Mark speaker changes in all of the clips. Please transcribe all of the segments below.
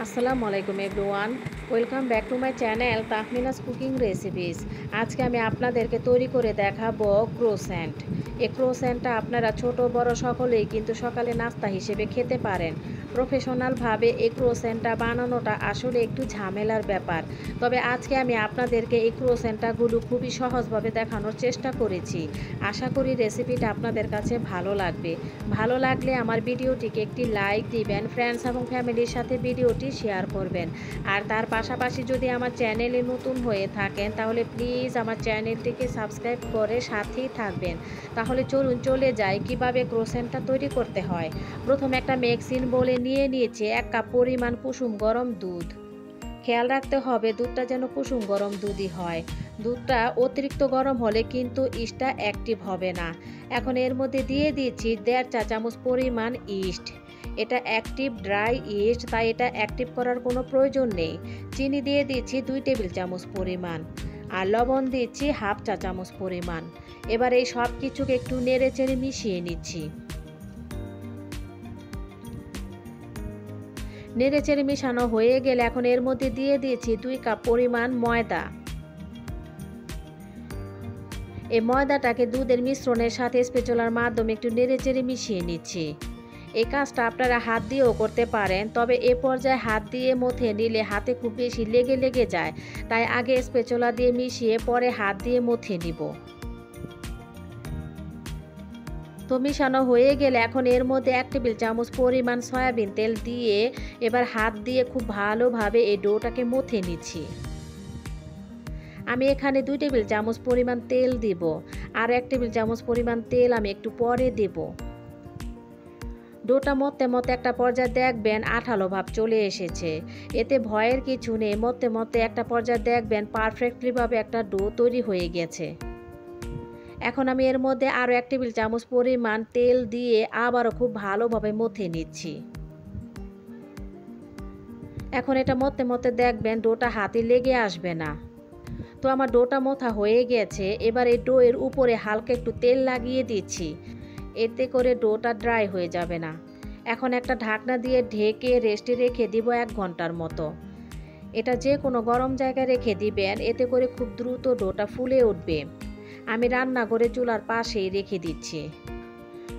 Speaker 1: আসসালামু আলাইকুম everyone, welcome back to my channel Tahmina's cooking recipes. আজকে আমি আপনাদেরকে তৈরি করে দেখাবো ক্রোসেন্ট। এই ক্রোসেন্টটা আপনারা ছোট বড় সকলেই কিন্তু সকালে নাস্তা হিসেবে খেতে পারেন। প্রফেশনালভাবে এই ক্রোসেন্টটা বানানোটা আসলে একটু ঝামেলার ব্যাপার, তবে আজকে আমি আপনাদেরকে এই ক্রোসেন্টটাগুলো খুবই সহজভাবে দেখানোর চেষ্টা করেছি। আশা করি রেসিপিটা আপনাদের কাছে ভালো লাগবে। ভালো লাগলে আমার ভিডিওটিকে একটি লাইক দিবেন, ফ্রেন্ডস এবং ফ্যামিলির সাথে ভিডিওটি শেয়ার করবেন। আর তার পাশাপাশি যদি আমার চ্যানেলে নতুন হয়ে থাকেন তাহলে প্লিজ আমার চ্যানেলটিকে সাবস্ক্রাইব করে সাথেই থাকবেন। তাহলে চলুন চলে যাই কিভাবে ক্রোসেন্টটা তৈরি করতে হয়। প্রথমে একটা মিক্সিং বোলে নিয়ে নিয়েছি 1 কাপ পরিমাণ কুসুম গরম দুধ। খেয়াল রাখতে হবে দুধটা যেন কুসুম গরম দুধই হয়। দুধটা অতিরিক্ত গরম হলে কিন্তু ইস্টটা অ্যাক্টিভ হবে না। এখন এর মধ্যে দিয়ে দিচ্ছি 1.5 চা চামচ পরিমাণ ইস্ট। এটা অ্যাক্টিভ ড্রাই ইস্ট, তাই এটা অ্যাক্টিভ করার কোনো প্রয়োজন নেই। চিনি দিয়ে দিচ্ছি 2 টেবিল চামচ পরিমাণ, আর লবণ দিচ্ছি 1/2 চা চামচ পরিমাণ। এবার এই সব কিছুকে একটু নেড়ে চেড়ে মিশিয়ে নিচ্ছি। নেড়েচেড়ে মিশানো হয়ে গেলে এখন এর মধ্যে দিয়ে দিয়েছি 2 কাপ পরিমাণ ময়দা। এই ময়দাটাকে দুধের মিশ্রণের সাথে স্প্যাচুলার মাধ্যমে একটু নেড়েচেড়ে মিশিয়ে নিচ্ছি। এই কাজটা আপনারা হাত দিয়েও করতে পারেন, তবে এ পর্যায়ে হাত দিয়ে মথে নিলে হাতে খুব বেশি লেগে যায়, তাই আগে স্প্যাচুলা দিয়ে মিশিয়ে পরে হাত দিয়ে মথে নিব। তো মিশানো হয়ে গেলে এখন এর মধ্যে 1 টেবিল চামচ পরিমাণ সয়াবিন তেল দিয়ে এবার হাত দিয়ে খুব ভালোভাবে এই ডোটাকে মথে নিচ্ছি। আমি এখানে 2 টেবিল চামচ পরিমাণ তেল দিব, আর 1 টেবিল চামচ পরিমাণ তেল আমি একটু পরে দেব। ডোটা মতে মতে একটা পর্যায়ে দেখবেন আঠালো ভাব চলে এসেছে। এতে ভয়ের কিছু নেই, মতে একটা পর্যায়ে দেখবেন পারফেক্টলিভাবে একটা ডো তৈরি হয়ে গেছে। এখন আমি এর মধ্যে আরও 1 টেবিল চামচ পরিমাণ তেল দিয়ে আবারও খুব ভালোভাবে মথে নিচ্ছি। এখন এটা মতে দেখবেন ডোটা হাতে লেগে আসবে না। তো আমার ডোটা মথা হয়ে গেছে। এবার এই ডোয়ের উপরে হালকা একটু তেল লাগিয়ে দিচ্ছি, এতে করে ডোটা ড্রাই হয়ে যাবে না। এখন একটা ঢাকনা দিয়ে ঢেকে রেস্টে রেখে দিব 1 ঘন্টার মতো। এটা যে কোনো গরম জায়গায় রেখে দিবেন, এতে করে খুব দ্রুত ডোটা ফুলে উঠবে। আমি রান্নাঘরে চুলার পাশেই রেখে দিচ্ছি।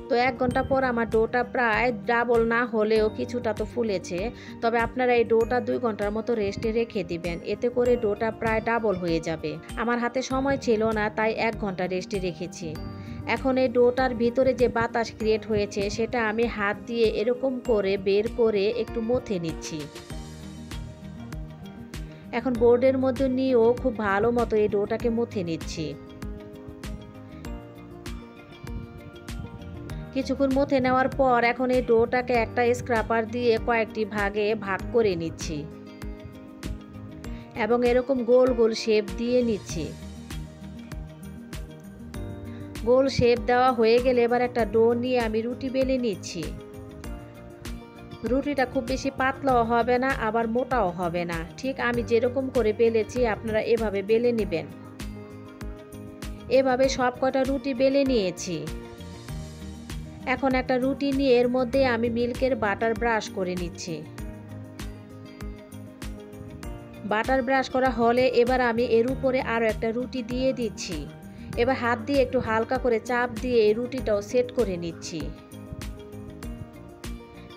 Speaker 1: তো 1 ঘন্টা পর আমার ডোটা প্রায় ডাবল না হলেও কিছুটা তো ফুলেছে, তবে আপনারা এই ডোটা 2 ঘন্টার মতো রেস্টে রেখে দিবেন, এতে করে ডোটা প্রায় ডাবল হয়ে যাবে। আমার হাতে সময় ছিল না, তাই 1 ঘন্টা রেস্টে রেখেছি। এখন এই ডোটার ভিতরে যে বাতাস ক্রিয়েট হয়েছে সেটা আমি হাত দিয়ে এরকম করে বের করে একটু মথে নিচ্ছি। এখন বোর্ডের মধ্যে নিয়েও খুব ভালো মতো এই ডোটাকে মথে নিচ্ছি। কিছুক্ষণ মথে নেওয়ার পর এখন এই ডোটাকে একটা স্ক্রাপার দিয়ে কয়েকটি ভাগে ভাগ করে নিচ্ছি এবং এরকম গোল গোল শেপ দিয়ে নিচ্ছি। গোল শেপ দেওয়া হয়ে গেলে এবার একটা ডো নিয়ে আমি রুটি বেলে নিচ্ছি। রুটিটা খুব বেশি পাতলাও হবে না, আবার মোটাও হবে না। ঠিক আমি যেরকম করে বেলেছি আপনারা এভাবে বেলে নেবেন। এভাবে সব কটা রুটি বেলে নিয়েছি। এখন একটা রুটি নিয়ে এর মধ্যে আমি মিল্কের বাটার ব্রাশ করে নিচ্ছি। বাটার ব্রাশ করা হলে এবার আমি এর উপরে আরও একটা রুটি দিয়ে দিচ্ছি। এবার হাত দিয়ে একটু হালকা করে চাপ দিয়ে এই রুটিটাও সেট করে নিচ্ছি।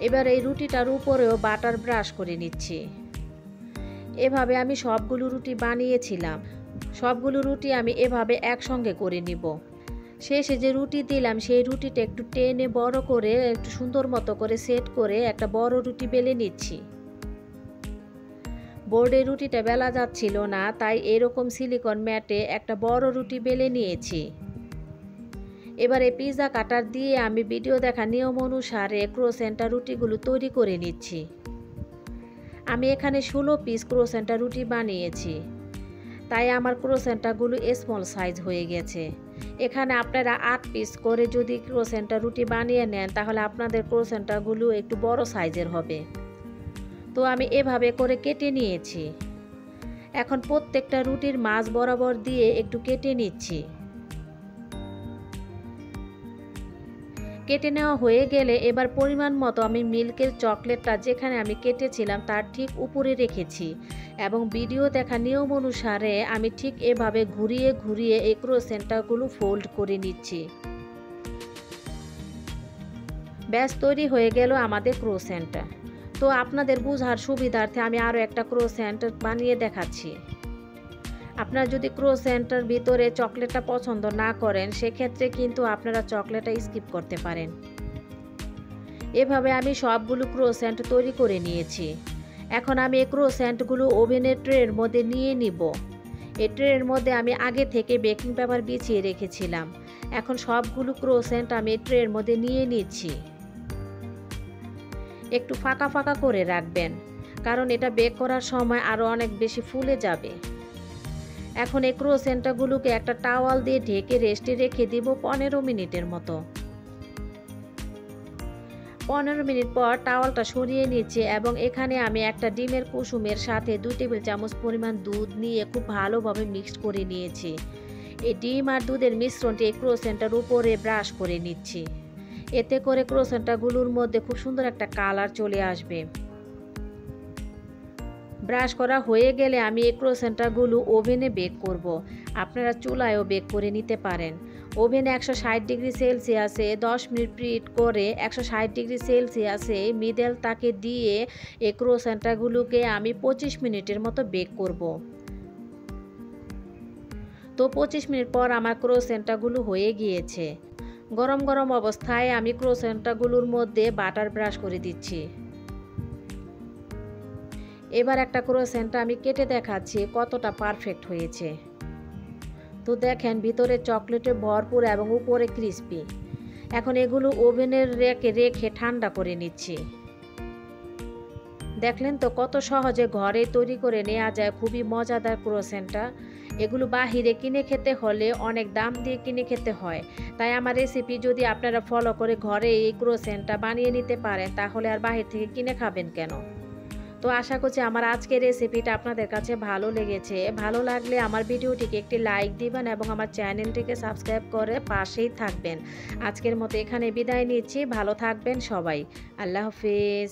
Speaker 1: এবার এই রুটিটার উপরেও বাটার ব্রাশ করে নিচ্ছি। এভাবে আমি সবগুলো রুটি বানিয়েছিলাম। সবগুলো রুটি আমি এভাবে একসঙ্গে করে নিব। শেষে যে রুটি দিলাম সেই রুটিটা একটু টেনে বড় করে একটু সুন্দর মতো করে সেট করে একটা বড় রুটি বেলে নিচ্ছি। বোর্ডে রুটিটা বেলা যাচ্ছিল না, তাই এরকম সিলিকন ম্যাটে একটা বড় রুটি বেলে নিয়েছি। এবারে পিৎজা কাটার দিয়ে আমি ভিডিও দেখা নিয়ম অনুসারে ক্রোসেন্টা রুটিগুলো তৈরি করে নিচ্ছি। আমি এখানে 16 পিস ক্রোসেন্টা রুটি বানিয়েছি, তাই আমার ক্রোসেন্টাগুলো স্মল সাইজ হয়ে গেছে। এখানে আপনারা 8 পিস করে যদি ক্রোসেন্টা রুটি বানিয়ে নেন তাহলে আপনাদের ক্রোসেন্টাগুলো একটু বড় সাইজের হবে। তো আমি এভাবে করে কেটে নিয়েছি। এখন প্রত্যেকটা রুটির মাঝ বরাবর দিয়ে একটু কেটে নিচ্ছি। কেটে নেওয়া হয়ে গেলে এবার পরিমাণ মতো আমি মিল্কের চকলেটটা যেখানে আমি কেটেছিলাম তার ঠিক উপরে রেখেছি এবং ভিডিও দেখা নিয়ম অনুসারে আমি ঠিক এভাবে ঘুরিয়ে ঘুরিয়ে এই ক্রোসেন্টগুলো ফোল্ড করে নিচ্ছি। ব্যাস তৈরি হয়ে গেল আমাদের ক্রোসেন্টটা। তো আপনাদের বোঝার সুবিধার্থে আমি আরও একটা ক্রোসেন্ট বানিয়ে দেখাচ্ছি। আপনারা যদি ক্রোসেন্টের ভিতরে চকলেটটা পছন্দ না করেন সেক্ষেত্রে কিন্তু আপনারা চকলেটটা স্কিপ করতে পারেন। এভাবে আমি সবগুলো ক্রোসেন্ট তৈরি করে নিয়েছি। এখন আমি এই ক্রোসেন্টগুলো ওভেনের ট্রের মধ্যে নিয়ে নিব। এই ট্রের মধ্যে আমি আগে থেকে বেকিং পেপার বিছিয়ে রেখেছিলাম। এখন সবগুলো ক্রোসেন্ট আমি এই ট্রের মধ্যে নিয়ে নিচ্ছি। একটু ফাঁকা ফাঁকা করে রাখবেন, কারণ এটা বেক করার সময় আরও অনেক বেশি ফুলে যাবে। এখন এই ক্রোসেন্টগুলোকে একটা টাওয়াল দিয়ে ঢেকে রেস্টে রেখে দিব 15 মিনিটের মতো। 15 মিনিট পর টাওয়ালটা সরিয়ে নিচ্ছি এবং এখানে আমি একটা ডিমের কুসুমের সাথে 2 টেবিল চামচ পরিমাণ দুধ নিয়ে খুব ভালোভাবে মিক্সড করে নিয়েছি। এই ডিম আর দুধের মিশ্রণটি এই ক্রোসেন্টের উপরে ব্রাশ করে নিচ্ছি। এতে করে ক্রোসেন্টগুলোর মধ্যে খুব সুন্দর একটা কালার চলে আসবে। ব্রাশ করা হয়ে গেলে আমি এই ক্রোসেন্টগুলো ওভেনে বেক করব। আপনারা চুলায়ও বেক করে নিতে পারেন। ওভেনে 160 ডিগ্রি সেলসিয়াসে 10 মিনিট প্রিহিট করে 160 ডিগ্রি সেলসিয়াসে মিডল তাকে দিয়ে এই ক্রোসেন্টগুলোকে আমি 25 মিনিটের মতো বেক করব। তো 25 মিনিট পর আমার ক্রোসেন্টগুলো হয়ে গিয়েছে। গরম গরম অবস্থায় আমি ক্রোসেন্টগুলোর মধ্যে বাটার ব্রাশ করে দিচ্ছি। এবার একটা ক্রোসেন্ট আমি কেটে দেখাচ্ছি কতটা পারফেক্ট হয়েছে। তো দেখেন ভিতরে চকলেটে ভরপুর এবং উপরে ক্রিস্পি। এখন এগুলো ওভেনের রেখে ঠান্ডা করে নিচ্ছি। দেখলেন তো কত সহজে ঘরে তৈরি করে নেওয়া যায় খুবই মজাদার ক্রোসেন্টটা। এগুলো বাহিরে কিনে খেতে হলে অনেক দাম দিয়ে কিনে খেতে হয়। তাই আমার রেসিপি যদি আপনারা ফলো করে ঘরে এই ক্রোসেন্টটা বানিয়ে নিতে পারেন তাহলে আর বাহির থেকে কিনে খাবেন কেন। তো আশা করছি আমার আজকের রেসিপিটা আপনাদের কাছে ভালো লেগেছে। ভালো লাগলে আমার ভিডিওটিকে একটি লাইক দিবেন এবং আমার চ্যানেলটিকে সাবস্ক্রাইব করে পাশেই থাকবেন। আজকের মতো এখানে বিদায় নিচ্ছি। ভালো থাকবেন সবাই। আল্লাহ হাফেজ।